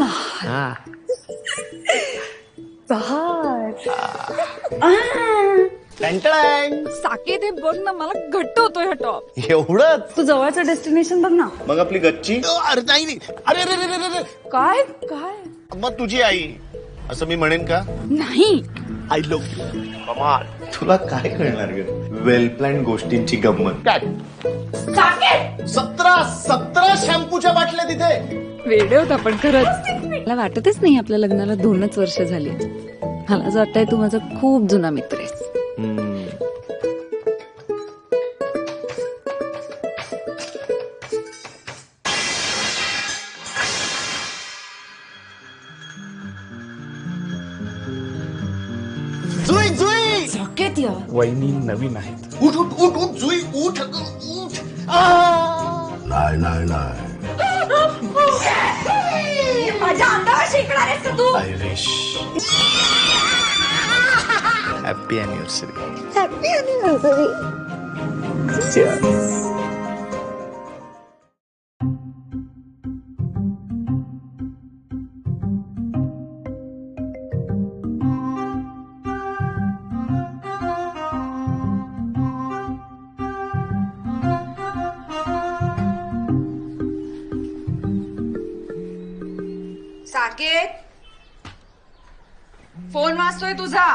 हा. साके ते बघ ना, मला घट्ट होतोय हा टॉप. एवढंच तू जवळचं डेस्टिनेशन बघ ना. मग आपली गच्ची अरे नाही अरे अरे अरे अरे काय काय मग तुझी आई असं मी म्हणेन का नाही. आय लव्ह कमाल तुला काय कळणार ग वेल प्लॅन गोष्टींची गंमत काय साके 17 शॅम्पूच्या बाटल्या तिथे वेडे होत आपण खरंच. मला वाटतच नाही आपल्या लग्नाला 2च वर्ष झाली. मला असं वाटतंय तू माझा खूप जुना मित्र आहेस. जुई जुई साकेत यार, वहिनी नवीन आहेत. उठ उठ उठ उठ जुई उठ उठ नाही नाही नाही माझ्या अंगावर शिकणार आहेस का तू? आयरिश हॅपी अॅनिव्हर्सरी साकेत, फोन वाजतोय तुझा.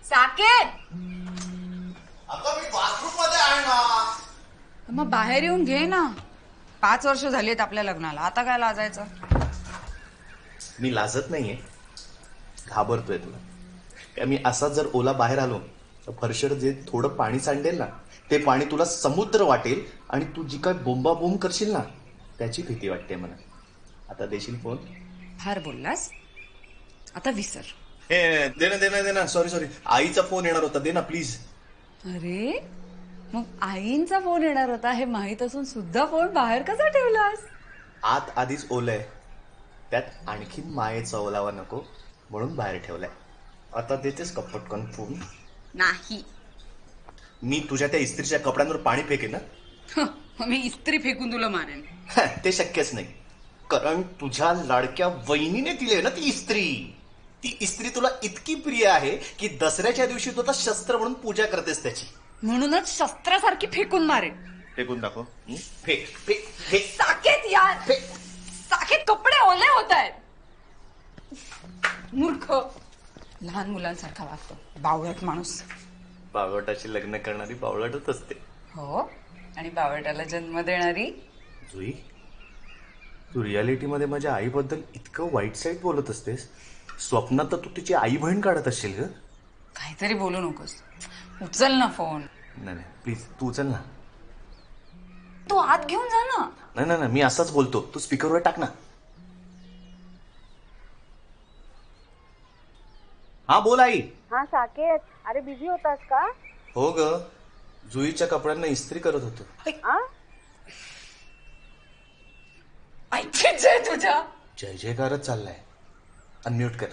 साकेत, आता मी बाथरूम मध्ये आहे ना मग बाहेर येऊन घे ना. 5 वर्ष झालीत आपल्या लग्नाला, आता काय लाजायचं? मी लाजत नाहीये घाबरतोय तुला का मी असा जर ओला बाहेर आलो तर फरशर जे थोडं पाणी सांडेल ना ते पाणी तुला समुद्र वाटेल आणि तू जी काय बोंबाबोंब करशील ना त्याची भीती वाटते मला. आता देशील फोन? फार बोललास, आता विसर. हे दे ना सॉरी आईचा फोन येणार होता दे ना प्लीज. अरे मग आईंचा फोन येणार होता हे माहित असून सुद्धा फोन बाहेर कसा ठेवलास? आत आधीच ओलंय त्यात आणखी मायेचा ओलावा नको म्हणून बाहेर ठेवलाय. आता देतेस का पटकन फोन? नाही. मी तुझ्या त्या इस्त्रीच्या कपड्यांवर पाणी फेकेन ना. मग मी इस्त्री फेकून तुला मारेन. ते शक्यच नाही कारण तुझ्या लाडक्या वहिनीने दिली ना ती इस्त्री. ती इस्त्री तुला इतकी प्रिय आहे की दसऱ्याच्या दिवशी तू आता शस्त्र म्हणून पूजा करतेस त्याची. म्हणूनच शस्त्रासारखी फेकून मारेन. फेकून दाखव. फेक फेक फेक साकेत यार, फेक. साकेत कपडे ओले होत आहेत. मूर्ख, लहान मुलांसारखा वागतो, बावळट माणूस. बावटाशी लग्न करणारी बावळटच असते. हो, आणि बावळटाला जन्म देणारी. जुई तू रियालिटीमध्ये माझ्या आईबद्दल इतकं वाईट साईड बोलत असतेस. स्वप्नात तर तू तिची आई बहीण काढत असशील ग. काहीतरी बोलू नकोस. उचल ना फोन. नाही प्लीज तू उचल ना. तू आत घेऊन जा ना. नाही मी असाच बोलतो तू स्पीकरवर टाक ना. हा बोल आई. हा साकेत, अरे बिझी होतास का? हो ग जुईच्या कपड्यांना इस्त्री करत होतो. आ? ऐकच आहे तुझ्या. जय जयकारच चाललाय. अनम्यूट कर.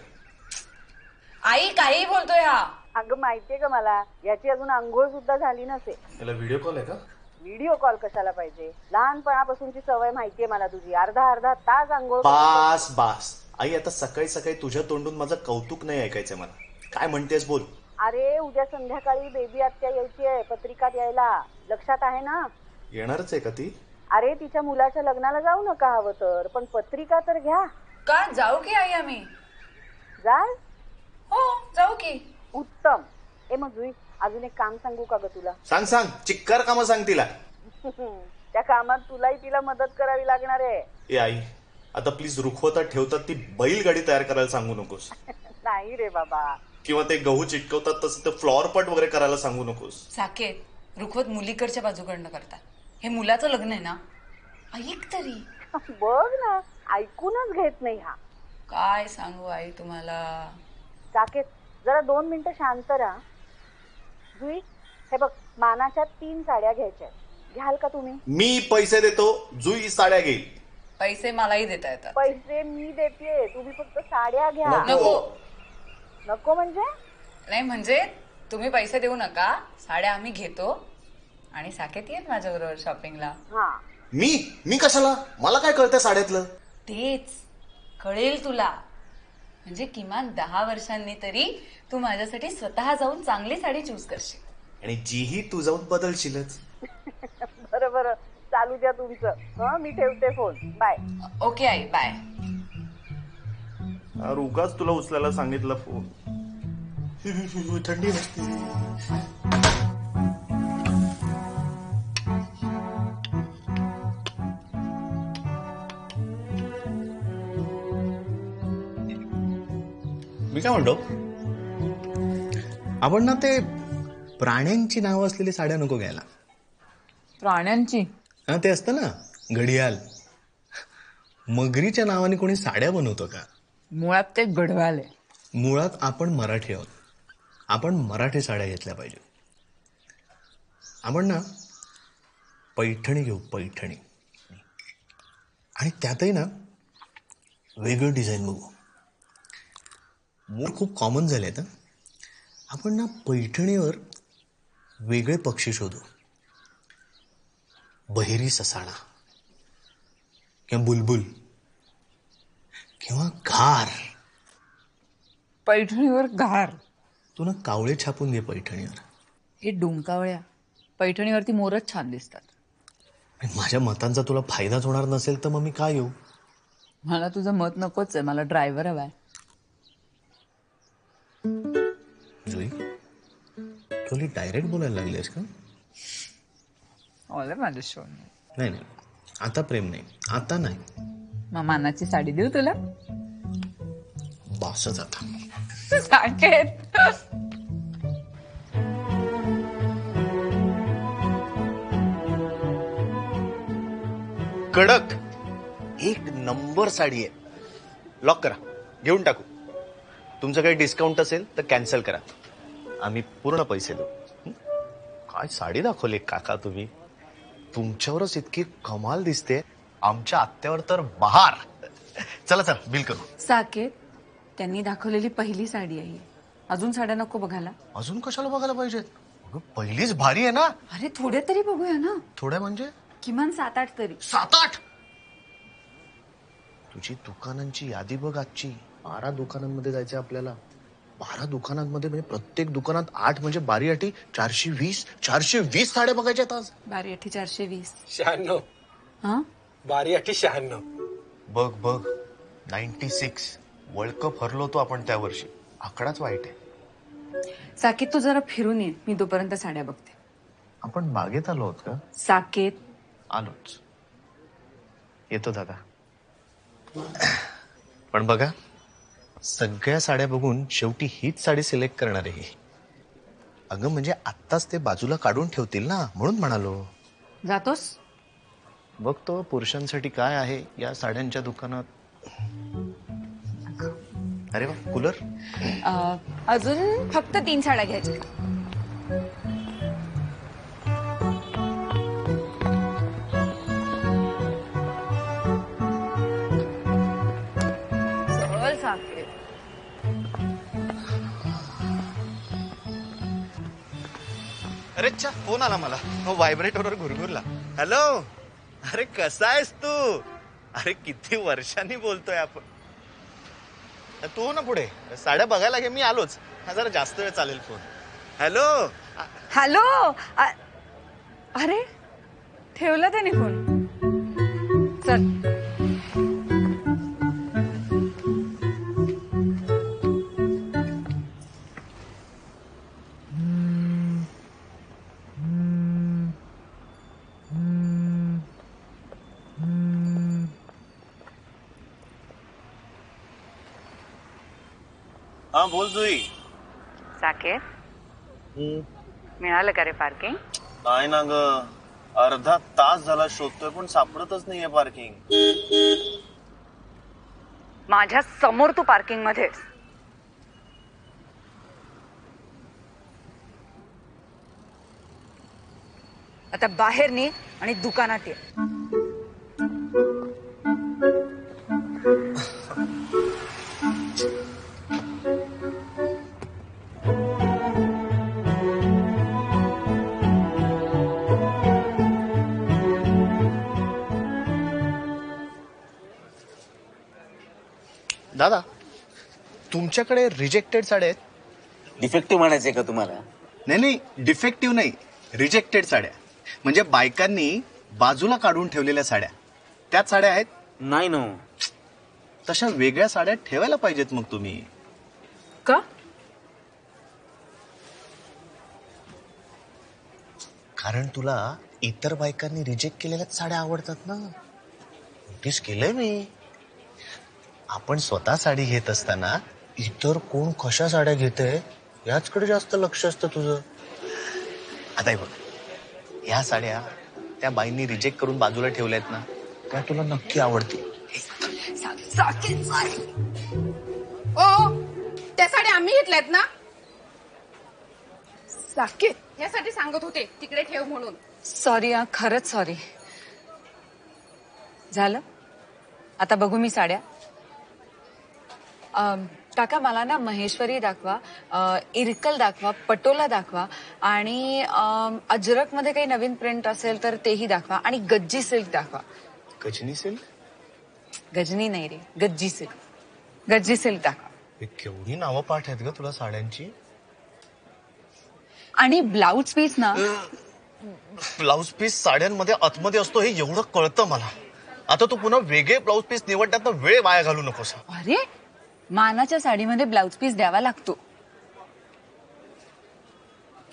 आई काही बोलतोय हा. अगं माहितीये का मला याची अजून अंघोळ सुद्धा झाली नसेल. याला व्हिडिओ कॉल आहे का? व्हिडिओ कॉल कशाला पाहिजे? लहानपणापासूनची सवय माहितीये मला तुझी. अर्धा तास अंघोळ. बास आई आता सकाळी सकाळी तुझ्या तोंडून माझं कौतुक नाही ऐकायचंय मला. काय म्हणतेस बोल. अरे उद्या संध्याकाळी बेबी आत्या यायची आहे पत्रिका द्यायला, लक्षात आहे ना? येणारच आहे का ती? अरे तिच्या मुलाच्या लग्नाला जाऊ नका हवं तर, पण पत्रिका तर घ्या. का जाऊ की आई आम्ही? जाल? हो जाऊ की. उत्तम. ए मग जुई अजून एक काम सांगू का ग तुला? सांग चिक्कार कामं सांग तिला. त्या कामात तुलाही तिला मदत करावी लागणार आहे. ए आई आता प्लीज रुखवतात ठेवतात ती बैलगाडी तयार करायला सांगू नकोस. नाही रे बाबा. किंवा ते गहू चिटकवतात तसं ते फ्लॉवर पट वगैरे करायला सांगू नकोस. साकेत, रुखवत मुलीकडच्या बाजूकडनं करतात. हे मुलाचं लग्न आहे ना, ऐक तरी. बघ ना, ऐकूनच घेत नाही हा. काय सांगू आई तुम्हाला. साकेत जरा 2 मिनिटं शांत राहा. जुई हे बघ, मानाच्या 3 साड्या घ्यायच्या. घ्याल का तुम्ही? मी पैसे देतो, जुई साड्या घेईल. पैसे मलाही देता येतात. पैसे मी देते, तुम्ही फक्त साड्या घ्या. नको. नको म्हणजे? नाही म्हणजे तुम्ही पैसे देऊ नका, साड्या आम्ही घेतो आणि साकेत येत माझ्याबरोबर शॉपिंगला. हा. मी कशाला? मला काय कळतंय साड्यातलं? तेच कळेल तुला. म्हणजे किमान 10 वर्षांनी तरी तू माझ्यासाठी स्वतः जाऊन चांगली साडी चूज करशील. आणि जीही तू जाऊन बदलशीलच. बरं बरं, चालू द्या तुमचं. मी ठेवते फोन. बाय. ओके आई, बाय. अरे उगाच तुला उचलायला सांगितलं फोन. थंडी वाजते. मी काय म्हणतो, आपण ना ते प्राण्यांची नावं असलेली साड्या नको घ्यायला. प्राण्यांची? हा, ते असतं ना घडियाल. मगरीच्या नावाने कोणी साड्या बनवतो का? मुळात ते गढवाल आहे. मुळात आपण मराठी आहोत. आपण मराठी साड्या घेतल्या पाहिजे. आपण ना पैठणी घेऊ, पैठणी. आणि त्यातही ना वेगळं डिझाईन बघू. मोर खूप कॉमन झाले आहेत. आपण ना पैठणीवर वेगळे पक्षी शोधू. बहिरी ससाणा किंवा बुलबुल किंवा घार. पैठणीवर घार? तू ना कावळे छापून घे पैठणीवर. हे डोंकावळ्या, पैठणीवरती मोरच छान दिसतात. आणि माझ्या मतांचा तुला फायदाच होणार नसेल तर मग मी काय येऊ? मला तुझं मत नकोच आहे, मला ड्रायव्हर हवाय. जुई, तुला डायरेक्ट बोलायला लागलीस का? ओले माझ्या शो. नाही नाही, आता प्रेम नाही, आता नाही. मग मानाची साडी देऊ तुला? बासच आता. साकेत. कडक एक नंबर साडी आहे. लॉक करा, घेऊन टाकू. तुमचं काही डिस्काउंट असेल तर कॅन्सल करा, आम्ही पूर्ण पैसे देऊ. काय साडी दाखवली काका तुम्ही. तुमच्यावरच इतकी कमाल दिसते, आमच्या आत्यावर तर बहार. चला चला बिल करू. साकेत, त्यांनी दाखवलेली पहिली साडी आहे. अजून साड्या नको बघायला? अजून कशाला बघायला पाहिजेत? अगं, पहिलीच भारी आहे ना. अरे थोड्या तरी बघूया ना. थोड्या म्हणजे किमान 7-8 तरी. 7-8? तुझी दुकानांची यादी बघ आजची. 12 दुकानांमध्ये जायचं आपल्याला. 12 दुकानांमध्ये म्हणजे प्रत्येक दुकानात 8 म्हणजे बारी अटी 420 साड्या बघायच्या आज. बारी 8 420. 96. हा, बारी 96. बघ बघ, 96. वर्ल्ड कप हरलो तो आपण त्या वर्षी. आकडाच वाईट आहे. साकेत तू जरा फिरून ये, मी तोपर्यंत साड्या बघते. आपण बागेत आलो आहोत का? साकेत. आलोच, येतो दादा. पण बघा, सगळ्या साड्या बघून शेवटी हीच साडी सिलेक्ट करणार आहे. अगं म्हणजे आत्ताच ते बाजूला काढून ठेवतील ना, म्हणून म्हणालो. जातोस? बघतो पुरुषांसाठी काय आहे या साड्यांच्या दुकानात. अरे वा, कूलर. अजून फक्त 3 साड्या घ्यायच्या. चल साकेत. अरे अच्छा, फोन आला मला. व्हायब्रेटरवर घुरघुरला. हॅलो, अरे कसा आहेस तू? अरे किती वर्षांनी बोलतोय आपण. तू ना पुढे साड्या बघायला घे, मी आलोच. हा जरा जास्त वेळ चालेल फोन. हॅलो. हॅलो. अरे ठेवला त्याने फोन. चल. हा बोल जुई. साकेत, मिळालं का रे पार्किंग? काय ना ग, अर्धा तास झाला शोधतोय पण सापडतच नाहीये पार्किंग. माझ्या समोर तू पार्किंग मध्ये. आता बाहेर निघ आणि दुकानात ये. दादा तुमच्याकडे रिजेक्टेड साड्या आहेत? डिफेक्टिव्ह म्हणायचंय का तुम्हाला? नाही नाही, डिफेक्टिव्ह नाही, रिजेक्टेड साड्या. म्हणजे बायकांनी बाजूला काढून ठेवलेल्या साड्या, त्याच साड्या आहेत. नाही नो. तशा वेगळ्या साड्या ठेवायला पाहिजेत मग तुम्ही. का? कारण तुला इतर बायकांनी रिजेक्ट केलेल्याच साड्या आवडतात ना. नोटीस केलंय मी. आपण स्वतः साडी घेत असताना इतर कोण कशा साड्या घेते याचकडे जास्त लक्ष असतं तुझं. आता हे बघ, ह्या साड्या त्या बाईंनी रिजेक्ट करून बाजूला ठेवल्यात ना, त्या तुला नक्की आवडतील. ओ, त्या साड्या आम्ही घेतल्यात ना. साकेत यासाठी सांगत होते तिकडे ठेव म्हणून. सॉरी हा, खरंच सॉरी. झालं आता बघू मी साड्या. काका मला ना महेश्वरी दाखवा, इरकल दाखवा, पटोला दाखवा आणि अजरक मध्ये काही नवीन प्रिंट असेल तर तेही दाखवा आणि गज्जी सिल्क दाखवा. गजनी सिल्क? गजनी नाही रे, गज्जी सिल्क. गज्जी सिल्क दाखवा. हे केवढी नावं पाठ आहेत ग तुला साड्यांची. आणि ब्लाऊज पीस ना, ब्लाऊज पीस साड्यांमध्ये आतमध्ये असतो हे एवढं कळतं मला. आता तू पुन्हा वेगळे ब्लाऊज पीस निवडण्यात वेळ वाया घालू नकोस. अरे मानाच्या साडीमध्ये ब्लाऊज पीस द्यावा लागतो.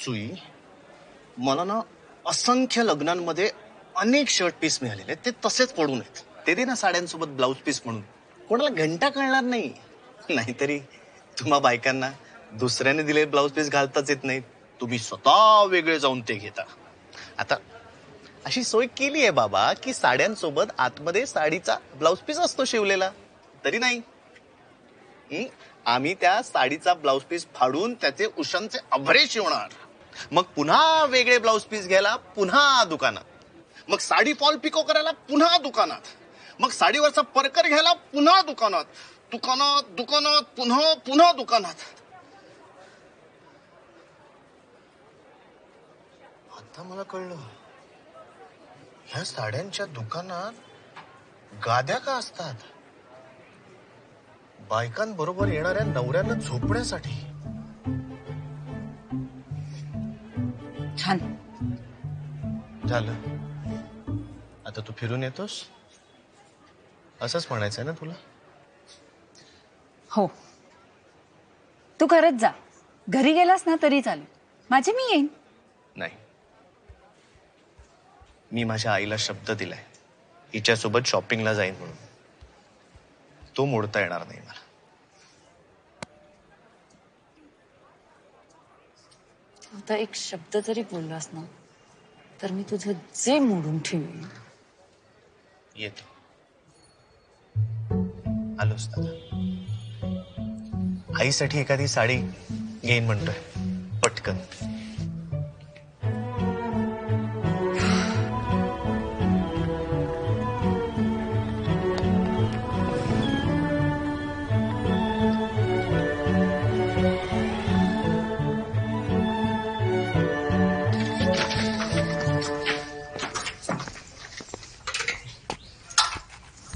चुई, मला ना असंख्य लग्नांमध्ये अनेक शर्ट पीस मिळालेले, ते तसेच पडून आहेत. ते दे ना साड्यांसोबत ब्लाऊज पीस म्हणून. कोणाला घंटा कळणार नाही. नाहीतरी तुम्हा बायकांना दुसऱ्याने दिलेले ब्लाऊज पीस घालताच येत नाहीत. तुम्ही स्वतः वेगळे जाऊन ते घेता. आता अशी सोय केली आहे बाबा की साड्यांसोबत आतमध्ये साडीचा ब्लाऊज पीस असतो शिवलेला. तरी नाही, आम्ही त्या साडीचा ब्लाऊज पीस फाडून त्याचे उशांचे अभरे शिवणार. मग पुन्हा वेगळे ब्लाऊज पीस घ्यायला पुन्हा दुकानात. मग साडी फॉल पिको करायला पुन्हा दुकानात. मग साडीवरचा परकर घ्यायला पुन्हा दुकानात. दुकानात दुकानात पुन्हा पुन्हा दुकानात. आता मला कळलं, ह्या साड्यांच्या दुकानात गाद्या का असतात? बायकांबरोबर येणाऱ्या नवऱ्यांना झोपण्यासाठी. छान झालं. आता तू फिरून येतोस असंच म्हणायचंय ना तुला? हो, तू खरंच जा. घरी गेलास ना तरी चालेल, माझे मी येईन. नाही, मी माझ्या आईला शब्द दिलाय हिच्यासोबत शॉपिंगला जाईन म्हणून. तो मोडता येणार नाही मला. आता एक शब्द जरी बोललास ना तर मी तुझं जे मोडून ठेवेन. येतो. आलोच दादा. आईसाठी एखादी साडी घेईन म्हणतोय पटकन.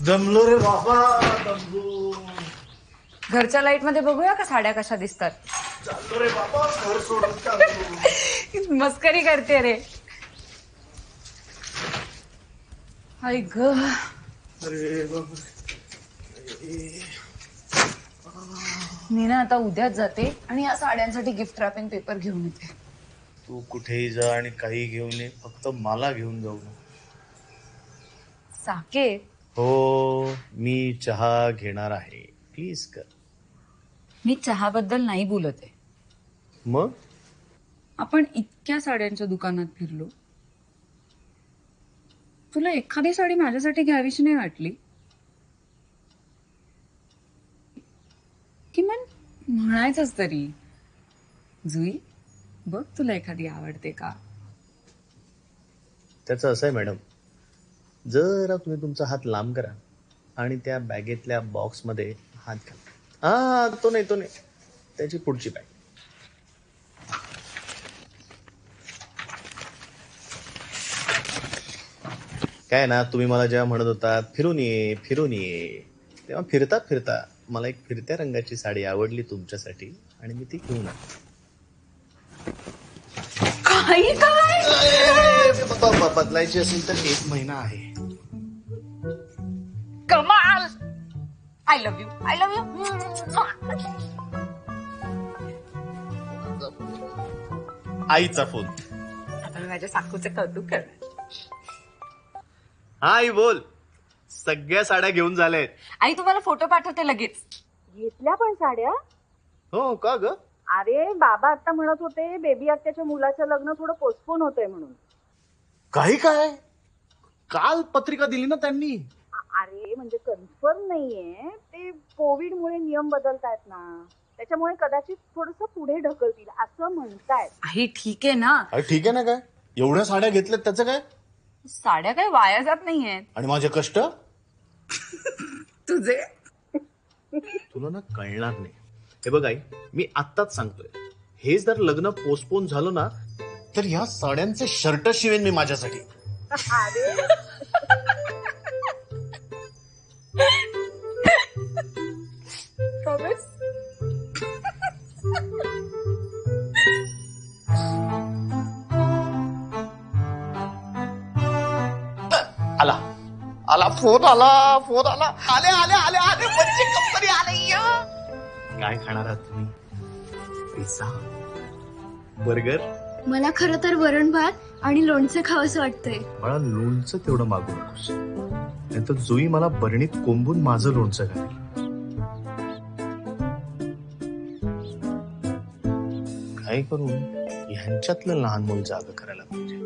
दमलो रे बाबा, दमलो. घरच्या लाईट मध्ये बघूया का साड्या कशा दिसतात. चाललो रे बाबा, घर सोडून चाललो. मस्करी करते रे. आई ग, अरे बाबा. मी ना आता उद्याच जाते आणि या साड्यांसाठी गिफ्ट रॅपिंग पेपर घेऊन येते. तू कुठेही जा आणि काही घेऊन ये, फक्त मला घेऊन जाऊ नको. साकेत, हो, मी चहा घेणार आहे, प्लीज कर. मी चहाबद्दल नाही बोलत आहे. मग आपण इतक्या साड्यांच्या दुकानात फिरलो, तुला एखादी साडी माझ्यासाठी घ्यावीशी नाही वाटली? किमान म्हणायचंच तरी, जुई बघ तुला एखादी आवडते का. त्याचं असं आहे मॅडम, जरा तुम्ही तुमचा हात लांब करा आणि त्या बॅगेतल्या बॉक्समध्ये हात घाला. हा, तो नाही, त्याची पुढची बॅग. काय ना, तुम्ही मला जेव्हा म्हणत होता फिरून ये, तेव्हा फिरता मला एक फिरत्या रंगाची साडी आवडली तुमच्यासाठी आणि मी ती घेऊन आलो. काही काय बदलायची असेल तर 1 महिना आहे. कमाल. I love you. I love you. आईचा फोन. आता मी माझ्या सासूचे कौतुक करणार. हा आई बोल. सगळ्या साड्या घेऊन झाल्यात. आई तुम्हाला फोटो पाठवते लगेच. घेतल्या पण साड्या? हो का ग? अरे बाबा आता म्हणत होते बेबी आत्याच्या मुलाचं लग्न थोडं पोस्टपोन होतंय म्हणून. काही काय काल पत्रिका दिली ना त्यांनी. अरे म्हणजे कन्फर्म नाहीये, ते कोविडमुळे नियम बदलतायत ना, त्याच्यामुळे कदाचित थोडस पुढे ढकलतील असं म्हणतायत. आई ठीक आहे ना. अरे ठीक आहे ना, काय एवढ्या साड्या घेतल्यात त्याचं काय? साड्या काही वाया जात नाहीये. आणि माझे कष्ट तुझे. तुला ना कळणार नाही. हे बघ आई, मी आत्ताच सांगतोय, हे जर लग्न पोस्टपोन झालं ना तर ह्या साड्यांचे शर्ट शिवेन मी माझ्यासाठी. अरे Promise? आला आला फोन आला आले आले आले आले म्हणजे कंपनी आले. काय खाणार आहात तुम्ही? Pizza, burger? मला खरं तर वरण भात आणि लोणचं खावंसं वाटतंय. मला लोणचं तेवढं मागू नकोस, नाहीतर जुई मला बरणीत कोंबून माझं लोणचं घालेल. काय करू ह्यांच्यातलं लहान मूल जाग करायला पाहिजे.